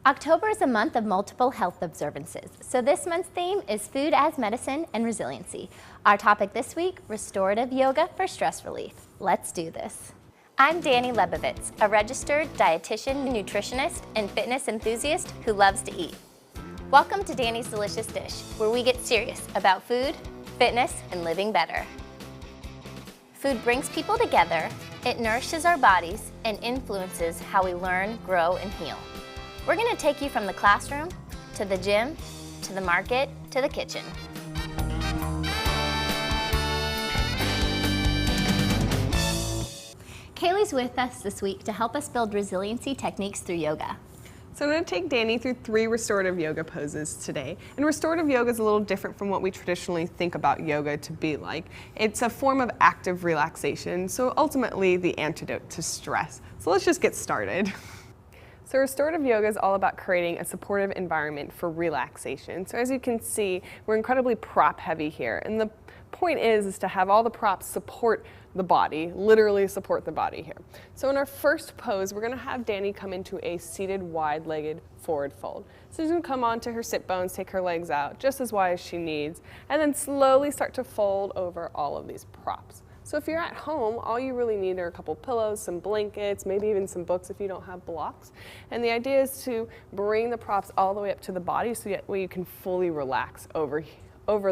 October is a month of multiple health observances, so this month's theme is food as medicine and resiliency. Our topic this week, restorative yoga for stress relief. Let's do this. I'm Dani Lebovitz, a registered dietitian, nutritionist, and fitness enthusiast who loves to eat. Welcome to Dani's Delicious Dish, where we get serious about food, fitness, and living better. Food brings people together, it nourishes our bodies, and influences how we learn, grow, and heal. We're going to take you from the classroom, to the gym, to the market, to the kitchen. Kayley's with us this week to help us build resiliency techniques through yoga. So I'm going to take Dani through 3 restorative yoga poses today. And restorative yoga is a little different from what we traditionally think about yoga to be like. It's a form of active relaxation, so ultimately the antidote to stress. So let's just get started. So restorative yoga is all about creating a supportive environment for relaxation. So as you can see, we're incredibly prop heavy here. And the point is to have all the props support the body, literally support the body here. So in our first pose, we're going to have Dani come into a seated wide-legged forward fold. So she's going to come onto her sit bones, take her legs out just as wide as she needs, and then slowly start to fold over all of these props. So if you're at home, all you really need are a couple pillows, some blankets, maybe even some books if you don't have blocks. And the idea is to bring the props all the way up to the body so that way you can fully relax over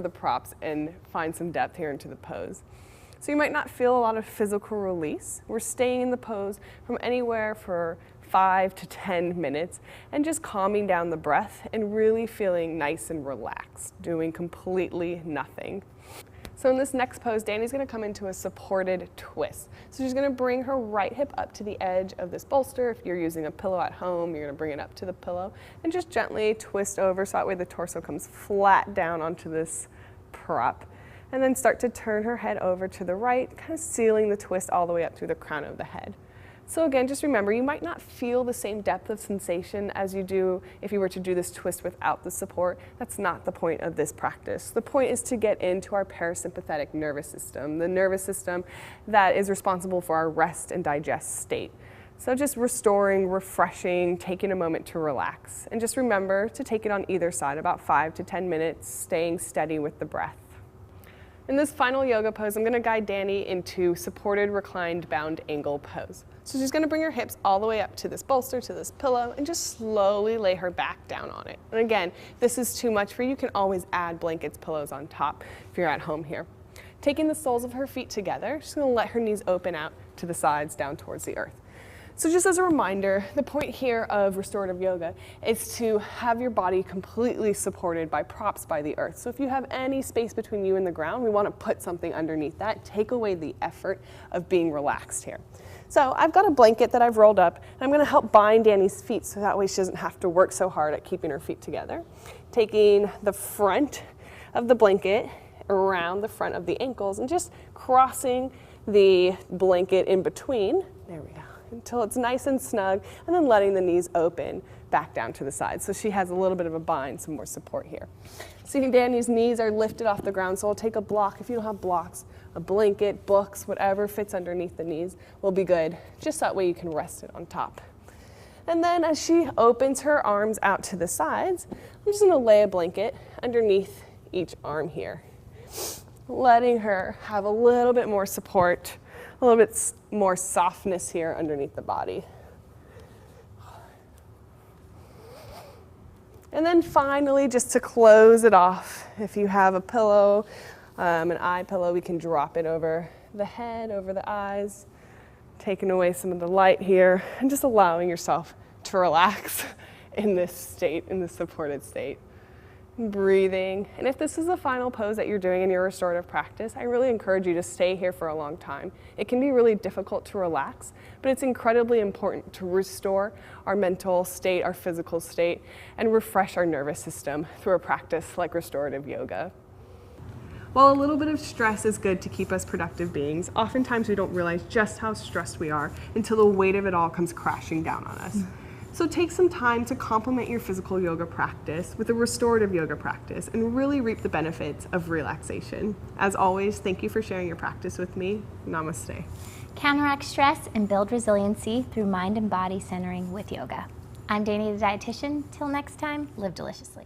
the props and find some depth here into the pose. So you might not feel a lot of physical release. We're staying in the pose from anywhere for 5 to 10 minutes and just calming down the breath and really feeling nice and relaxed, doing completely nothing. So in this next pose, Dani's going to come into a supported twist. So she's going to bring her right hip up to the edge of this bolster. If you're using a pillow at home, you're going to bring it up to the pillow and just gently twist over so that way the torso comes flat down onto this prop. And then start to turn her head over to the right, kind of sealing the twist all the way up through the crown of the head. So again, just remember, you might not feel the same depth of sensation as you do if you were to do this twist without the support. That's not the point of this practice. The point is to get into our parasympathetic nervous system, the nervous system that is responsible for our rest and digest state. So just restoring, refreshing, taking a moment to relax. And just remember to take it on either side, about 5 to 10 minutes, staying steady with the breath. In this final yoga pose, I'm going to guide Dani into supported reclined bound angle pose. So she's going to bring her hips all the way up to this bolster, to this pillow, and just slowly lay her back down on it. And again, if this is too much for you, you can always add blankets, pillows on top if you're at home here. Taking the soles of her feet together, she's going to let her knees open out to the sides down towards the earth. So just as a reminder, the point here of restorative yoga is to have your body completely supported by props by the earth. So if you have any space between you and the ground, we want to put something underneath that, take away the effort of being relaxed here. So I've got a blanket that I've rolled up, and I'm going to help bind Dani's feet so that way she doesn't have to work so hard at keeping her feet together. Taking the front of the blanket around the front of the ankles and just crossing the blanket in between. There we go. Until it's nice and snug, and then letting the knees open back down to the side. So she has a little bit of a bind, some more support here. See, Dani's knees are lifted off the ground, so I'll take a block. If you don't have blocks, a blanket, books, whatever fits underneath the knees will be good. Just that way you can rest it on top. And then as she opens her arms out to the sides, I'm just gonna lay a blanket underneath each arm here, letting her have a little bit more support, a little bit more softness here underneath the body. And then finally, just to close it off, if you have a pillow, an eye pillow, we can drop it over the head, over the eyes, taking away some of the light here, and just allowing yourself to relax in this state, in this supported state. Breathing. And if this is the final pose that you're doing in your restorative practice, I really encourage you to stay here for a long time. It can be really difficult to relax, but it's incredibly important to restore our mental state, our physical state, and refresh our nervous system through a practice like restorative yoga. While a little bit of stress is good to keep us productive beings, oftentimes we don't realize just how stressed we are until the weight of it all comes crashing down on us. So take some time to complement your physical yoga practice with a restorative yoga practice and really reap the benefits of relaxation. As always, thank you for sharing your practice with me. Namaste. Counteract stress and build resiliency through mind and body centering with yoga. I'm Dani the dietitian. Till next time, live deliciously.